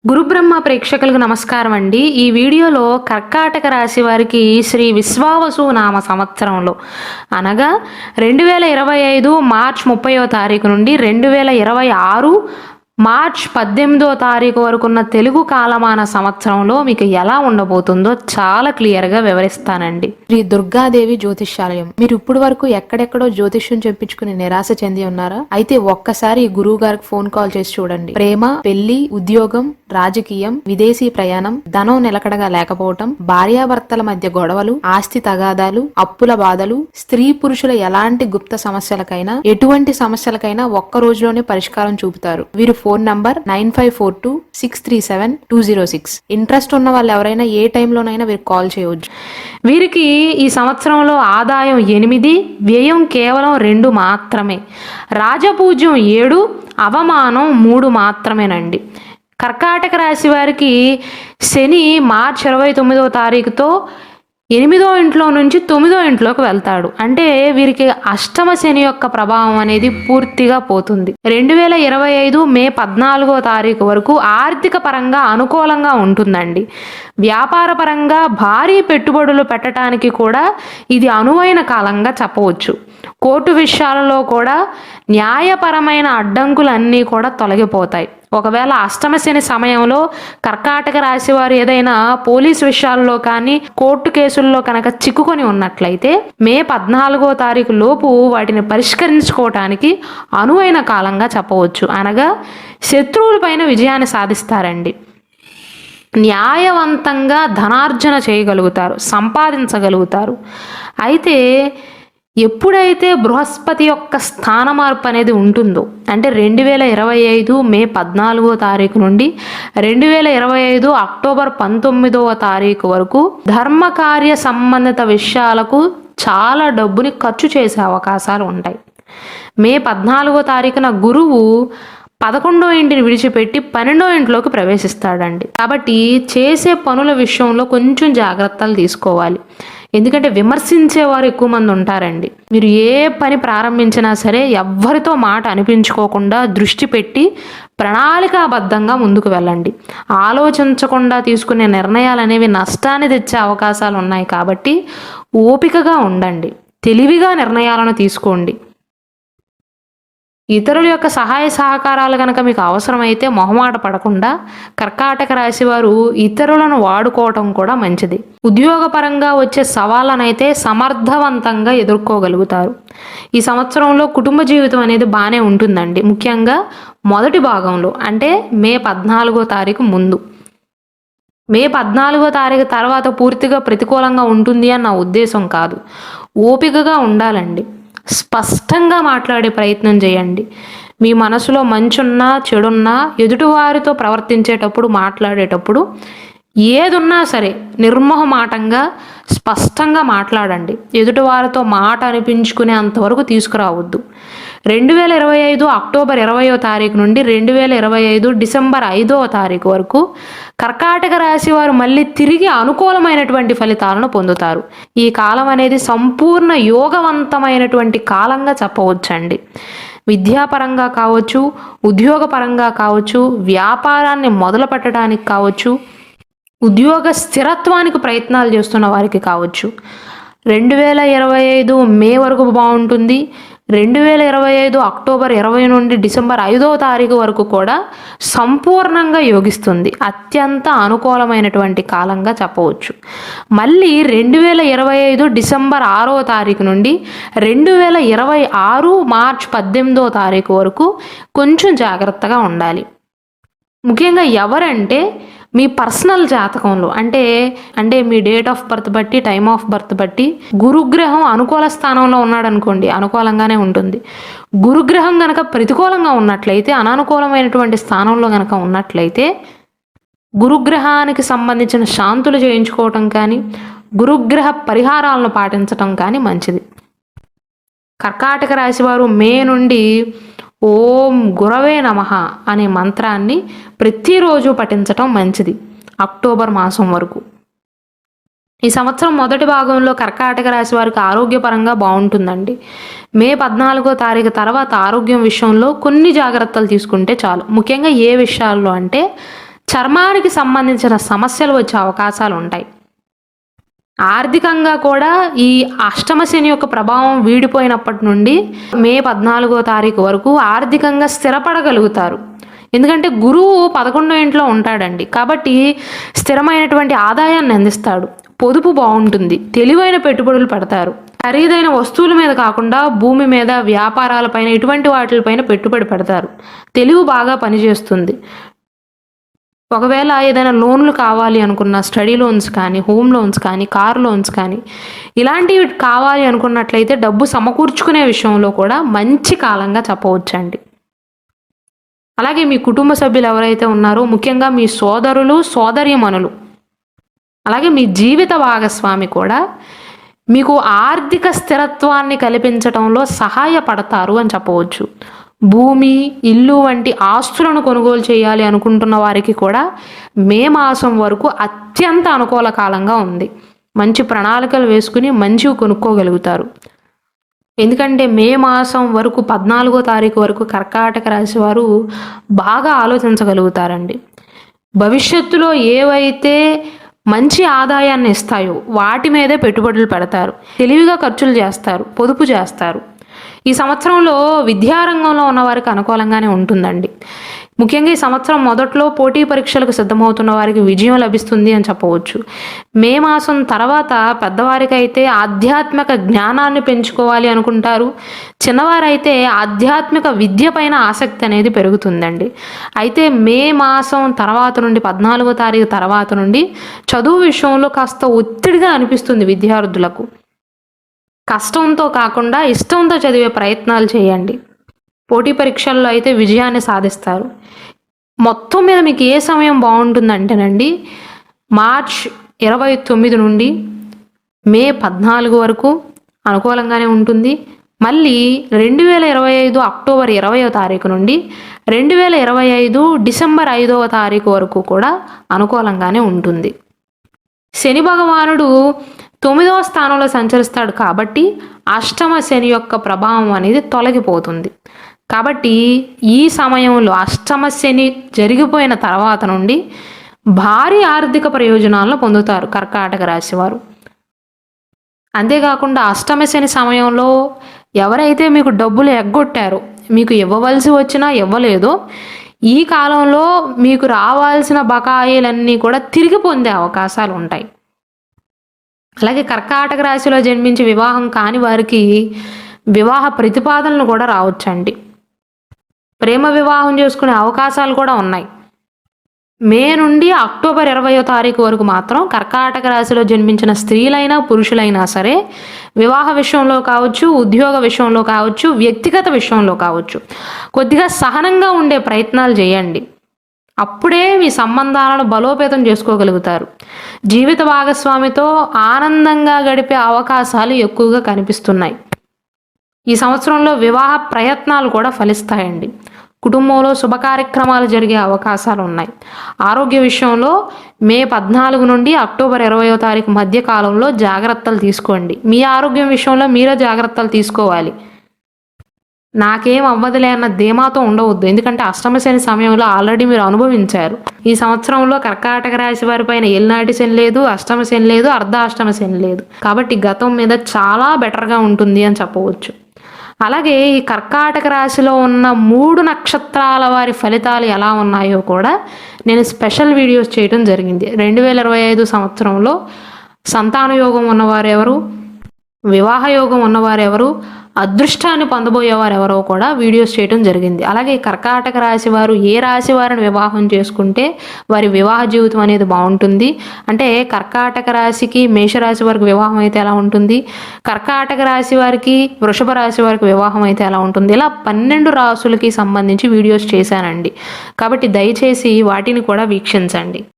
గురుబ్రహ్మ ప్రేక్షకులకు నమస్కారం అండి. ఈ వీడియోలో కర్కాటక రాశి వారికి శ్రీ విశ్వావసు నామ సంవత్సరంలో అనగా 2025 మార్చ్ 30వ తారీఖు నుండి 2026 మార్చ్ 18వ తారీఖు వరకు ఉన్న తెలుగు కాలమాన సంవత్సరంలో మీకు ఎలా ఉండబోతుందో చాలా క్లియర్గా వివరిస్తానండి. శ్రీ దుర్గాదేవి జ్యోతిష్యాలయం. మీరు ఇప్పుడు వరకు ఎక్కడెక్కడో జ్యోతిష్యం చెప్పించుకుని నిరాశ చెంది ఉన్నారా? అయితే ఒక్కసారి గురువు గారికి ఫోన్ కాల్ చేసి చూడండి. ప్రేమ, పెళ్లి, ఉద్యోగం, రాజకీయం, విదేశీ ప్రయాణం, ధనం నిలకడగా లేకపోవటం, భార్యాభర్తల మధ్య గొడవలు, ఆస్తి తగాదాలు, అప్పుల బాధలు, స్త్రీ పురుషుల ఎలాంటి గుప్త సమస్యలకైనా ఎటువంటి సమస్యలకైనా ఒక్క రోజులోనే పరిష్కారం చూపుతారు. వీరు ఫోన్ నంబర్ 9542637206. ఇంట్రెస్ట్ ఉన్న వాళ్ళు ఎవరైనా ఏ టైంలోనైనా వీరికి కాల్ చేయవచ్చు. వీరికి ఈ సంవత్సరంలో ఆదాయం 8, వ్యయం కేవలం 2 మాత్రమే. రాజపూజ్యం 7, అవమానం 3 మాత్రమేనండి. కర్కాటక రాశి వారికి శని మార్చి 29వ తారీఖుతో 8వ ఇంట్లో నుంచి 9వ ఇంట్లోకి వెళ్తాడు. అంటే వీరికి అష్టమ శని యొక్క ప్రభావం అనేది పూర్తిగా పోతుంది. 2025 మే 14వ తారీఖు వరకు ఆర్థిక పరంగా అనుకూలంగా ఉంటుందండి. వ్యాపార పరంగా భారీ పెట్టుబడులు పెట్టడానికి కూడా ఇది అనువైన కాలంగా చెప్పవచ్చు. కోర్టు విషయాలలో కూడా న్యాయపరమైన అడ్డంకులన్నీ కూడా తొలగిపోతాయి. ఒకవేళ అష్టమ శని సమయంలో కర్కాటక రాశి వారు ఏదైనా పోలీస్ విషయాల్లో కానీ కోర్టు కేసుల్లో కనుక చిక్కుకొని ఉన్నట్లయితే మే 14వ తారీఖు లోపు వాటిని పరిష్కరించుకోవటానికి అనువైన కాలంగా చెప్పవచ్చు. అనగా శత్రువులపైన విజయాన్ని సాధిస్తారండి. న్యాయవంతంగా ధనార్జన చేయగలుగుతారు, సంపాదించగలుగుతారు. అయితే ఎప్పుడైతే బృహస్పతి యొక్క స్థాన మార్పు అనేది ఉంటుందో, అంటే 2025 మే 14వ తారీఖు నుండి 2025 అక్టోబర్ 19వ తారీఖు వరకు ధర్మకార్య సంబంధిత విషయాలకు చాలా డబ్బుని ఖర్చు చేసే అవకాశాలు ఉంటాయి. మే 14వ తారీఖున గురువు 11వ ఇంటిని విడిచిపెట్టి 12వ ఇంట్లోకి ప్రవేశిస్తాడండి. కాబట్టి చేసే పనుల విషయంలో కొంచెం జాగ్రత్తలు తీసుకోవాలి. ఎందుకంటే విమర్శించేవారు ఎక్కువ మంది ఉంటారండి. మీరు ఏ పని ప్రారంభించినా సరే ఎవ్వరితో మాట అనిపించుకోకుండా దృష్టి పెట్టి ప్రణాళికాబద్ధంగా ముందుకు వెళ్ళండి. ఆలోచించకుండా తీసుకునే నిర్ణయాలు అనేవి నష్టాన్ని తెచ్చే అవకాశాలు ఉన్నాయి. కాబట్టి ఓపికగా ఉండండి, తెలివిగా నిర్ణయాలను తీసుకోండి. ఇతరుల యొక్క సహాయ సహకారాలు కనుక మీకు అవసరమైతే మొహమాట పడకుండా కర్కాటక రాశి వారు ఇతరులను వాడుకోవటం కూడా మంచిది. ఉద్యోగపరంగా వచ్చే సవాళ్ళనైతే సమర్థవంతంగా ఎదుర్కోగలుగుతారు. ఈ సంవత్సరంలో కుటుంబ జీవితం అనేది బాగానే ఉంటుందండి. ముఖ్యంగా మొదటి భాగంలో, అంటే మే 14వ తారీఖు ముందు. మే 14వ తారీఖు తర్వాత పూర్తిగా ప్రతికూలంగా ఉంటుంది అని నా ఉద్దేశం కాదు. ఓపికగా ఉండాలండి. స్పష్టంగా మాట్లాడే ప్రయత్నం చేయండి. మీ మనసులో మంచున్నా చెడున్నా ఎదుటివారితో ప్రవర్తించేటప్పుడు, మాట్లాడేటప్పుడు ఏదున్నా సరే నిర్మోహమాటంగా స్పష్టంగా మాట్లాడండి. ఎదుటివారితో మాట అనిపించుకునే అంతవరకు తీసుకురావద్దు. 2025 అక్టోబర్ 20వ తారీఖు నుండి 2025 డిసెంబర్ 5వ తారీఖు వరకు కర్కాటక రాశి వారు మళ్ళీ తిరిగి అనుకూలమైనటువంటి ఫలితాలను పొందుతారు. ఈ కాలం అనేది సంపూర్ణ యోగవంతమైనటువంటి కాలంగా చెప్పవచ్చండి. విద్యాపరంగా కావచ్చు, ఉద్యోగపరంగా కావచ్చు, వ్యాపారాన్ని మొదలు పెట్టడానికి కావచ్చు, ఉద్యోగ స్థిరత్వానికి ప్రయత్నాలు చేస్తున్న వారికి కావచ్చు. 2025 మే వరకు బాగుంటుంది. 2025 అక్టోబర్ 20 నుండి డిసెంబర్ 5వ తారీఖు వరకు కూడా సంపూర్ణంగా యోగిస్తుంది. అత్యంత అనుకూలమైనటువంటి కాలంగా చెప్పవచ్చు. మళ్ళీ 2025 డిసెంబర్ 6వ తారీఖు నుండి 2026 మార్చ్ 18వ తారీఖు వరకు కొంచెం జాగ్రత్తగా ఉండాలి. ముఖ్యంగా ఎవరంటే మీ పర్సనల్ జాతకంలో, అంటే మీ డేట్ ఆఫ్ బర్త్ బట్టి, టైమ్ ఆఫ్ బర్త్ బట్టి గురుగ్రహం అనుకూల స్థానంలో ఉన్నాడు అనుకోండి, అనుకూలంగానే ఉంటుంది. గురుగ్రహం గనక ప్రతికూలంగా ఉన్నట్లయితే, అననుకూలమైనటువంటి స్థానంలో గనక ఉన్నట్లయితే గురుగ్రహానికి సంబంధించిన శాంతులు చేయించుకోవటం కానీ, గురుగ్రహ పరిహారాలను పాటించటం కానీ మంచిది. కర్కాటక రాశి వారు మే నుండి ఓం గురవే నమః అనే మంత్రాన్ని ప్రతిరోజు పఠించటం మంచిది. అక్టోబర్ మాసం వరకు. ఈ సంవత్సరం మొదటి భాగంలో కర్కాటక రాశి వారికి ఆరోగ్యపరంగా బాగుంటుందండి. మే 14వ తారీఖు తర్వాత ఆరోగ్యం విషయంలో కొన్ని జాగ్రత్తలు తీసుకుంటే చాలు. ముఖ్యంగా ఏ విషయాల్లో అంటే చర్మానికి సంబంధించిన సమస్యలు వచ్చే అవకాశాలు ఉంటాయి. ఆర్థికంగా కూడా ఈ అష్టమ శని యొక్క ప్రభావం వీడిపోయినప్పటి నుండి మే 14వ తారీఖు వరకు ఆర్థికంగా స్థిరపడగలుగుతారు. ఎందుకంటే గురువు 11వ ఇంట్లో ఉంటాడండి. కాబట్టి స్థిరమైనటువంటి ఆదాయాన్ని అందిస్తాడు. పొదుపు బాగుంటుంది. తెలివైన పెట్టుబడులు పెడతారు. ఖరీదైన వస్తువుల మీద కాకుండా భూమి మీద, వ్యాపారాలపైన, ఇటువంటి వాటిపైన పెట్టుబడి పెడతారు. తెలివి బాగా పనిచేస్తుంది. ఒకవేళ ఏదైనా లోన్లు కావాలి అనుకున్న, స్టడీ లోన్స్ కానీ, హోమ్ లోన్స్ కానీ, కార్ లోన్స్ కానీ, ఇలాంటివి కావాలి అనుకున్నట్లయితే డబ్బు సమకూర్చుకునే విషయంలో కూడా మంచి కాలంగా చెప్పవచ్చండి. అలాగే మీ కుటుంబ సభ్యులు ఎవరైతే ఉన్నారో, ముఖ్యంగా మీ సోదరులు, సోదరీమణులు, అలాగే మీ జీవిత భాగస్వామి కూడా మీకు ఆర్థిక స్థిరత్వాన్ని కల్పించడంలో సహాయపడతారు అని చెప్పవచ్చు. భూమి, ఇల్లు వంటి ఆస్తులను కొనుగోలు చేయాలి అనుకుంటున్న వారికి కూడా మే మాసం వరకు అత్యంత అనుకూల కాలంగా ఉంది. మంచి ప్రణాళికలు వేసుకుని మంచివి కొనుక్కోగలుగుతారు. ఎందుకంటే మే మాసం వరకు 14వ తారీఖు వరకు కర్కాటక రాశి వారు బాగా ఆలోచించగలుగుతారండి. భవిష్యత్తులో ఏవైతే మంచి ఆదాయాన్ని ఇస్తాయో వాటి మీదే పెట్టుబడులు పెడతారు. తెలివిగా ఖర్చులు చేస్తారు. పొదుపు చేస్తారు. ఈ సంవత్సరంలో విద్యారంగంలో ఉన్న వారికి అనుకూలంగానే ఉంటుందండి. ముఖ్యంగా ఈ సంవత్సరం మొదట్లో పోటీ పరీక్షలకు సిద్ధమవుతున్న వారికి విజయం లభిస్తుంది అని చెప్పవచ్చు. మే మాసం తర్వాత పెద్దవారికైతే ఆధ్యాత్మిక జ్ఞానాన్ని పెంచుకోవాలి అనుకుంటారు. చిన్నవారైతే ఆధ్యాత్మిక విద్య పైన ఆసక్తి అనేది పెరుగుతుందండి. అయితే మే మాసం తర్వాత నుండి 14వ తారీఖు తర్వాత నుండి చదువు విషయంలో కాస్త ఒత్తిడిగా అనిపిస్తుంది విద్యార్థులకు. కష్టంతో కాకుండా ఇష్టంతో చదివే ప్రయత్నాలు చేయండి. పోటీ పరీక్షల్లో అయితే విజయాన్ని సాధిస్తారు. మొత్తం మీద మీకు ఏ సమయం బాగుంటుందంటేనండి, మార్చ్ 29 నుండి మే 14 వరకు అనుకూలంగానే ఉంటుంది. మళ్ళీ 2025 అక్టోబర్ 20వ తారీఖు నుండి 2025 డిసెంబర్ 5వ తారీఖు వరకు కూడా అనుకూలంగానే ఉంటుంది. శని భగవానుడు 9వ స్థానంలో సంచరిస్తాడు కాబట్టి అష్టమ శని యొక్క ప్రభావం అనేది తొలగిపోతుంది. కాబట్టి ఈ సమయంలో అష్టమ శని జరిగిపోయిన తర్వాత నుండి భారీ ఆర్థిక ప్రయోజనాలను పొందుతారు కర్కాటక రాశి వారు. అంతేకాకుండా అష్టమ శని సమయంలో ఎవరైతే మీకు డబ్బులు ఎగ్గొట్టారో, మీకు ఇవ్వవలసి వచ్చినా ఇవ్వలేదో, ఈ కాలంలో మీకు రావాల్సిన బకాయిలన్నీ కూడా తిరిగి పొందే అవకాశాలు ఉంటాయి. అలాగే కర్కాటక రాశిలో జన్మించి వివాహం కాని వారికి వివాహ ప్రతిపాదనలు కూడా రావచ్చండి. ప్రేమ వివాహం చేసుకునే అవకాశాలు కూడా ఉన్నాయి. మే నుండి అక్టోబర్ 20వ తారీఖు వరకు మాత్రం కర్కాటక రాశిలో జన్మించిన స్త్రీలైనా పురుషులైనా సరే వివాహ విషయంలో కావచ్చు, ఉద్యోగ విషయంలో కావచ్చు, వ్యక్తిగత విషయంలో కావచ్చు కొద్దిగా సహనంగా ఉండే ప్రయత్నాలు చేయండి. అప్పుడే మీ సంబంధాలను బలోపేతం చేసుకోగలుగుతారు. జీవిత భాగస్వామితో ఆనందంగా గడిపే అవకాశాలు ఎక్కువగా కనిపిస్తున్నాయి. ఈ సంవత్సరంలో వివాహ ప్రయత్నాలు కూడా ఫలిస్తాయండి. కుటుంబంలో శుభ కార్యక్రమాలు జరిగే అవకాశాలు ఉన్నాయి. ఆరోగ్య విషయంలో మే 14 నుండి అక్టోబర్ 20వ తారీఖు మధ్య కాలంలో జాగ్రత్తలు తీసుకోండి. మీ ఆరోగ్యం విషయంలో మీరే జాగ్రత్తలు తీసుకోవాలి. నాకేం అవ్వదులే అన్న ధీమాతో ఉండవద్దు. ఎందుకంటే అష్టమ శని సమయంలో ఆల్రెడీ మీరు అనుభవించారు. ఈ సంవత్సరంలో కర్కాటక రాశి వారి పైన ఏలినాటి శని లేదు, అష్టమ శని లేదు, అర్ధాష్టమ శని లేదు. కాబట్టి గతం మీద చాలా బెటర్గా ఉంటుంది అని చెప్పవచ్చు. అలాగే ఈ కర్కాటక రాశిలో ఉన్న 3 నక్షత్రాల వారి ఫలితాలు ఎలా ఉన్నాయో కూడా నేను స్పెషల్ వీడియోస్ చేయడం జరిగింది. 2025 సంవత్సరంలో సంతాన యోగం ఉన్నవారు ఎవరు, వివాహ యోగం ఉన్నవారు ఎవరు, అదృష్టాన్ని పొందబోయేవారు ఎవరో కూడా వీడియోస్ చేయడం జరిగింది. అలాగే కర్కాటక రాశి వారు ఏ రాశి వారిని వివాహం చేసుకుంటే వారి వివాహ జీవితం అనేది బాగుంటుంది, అంటే కర్కాటక రాశికి మేషరాశి వారికి వివాహం అయితే ఎలా ఉంటుంది, కర్కాటక రాశి వారికి వృషభ రాశి వారికి వివాహం అయితే ఎలా ఉంటుంది, ఇలా 12 రాశులకి సంబంధించి వీడియోస్ చేశానండి. కాబట్టి దయచేసి వాటిని కూడా వీక్షించండి.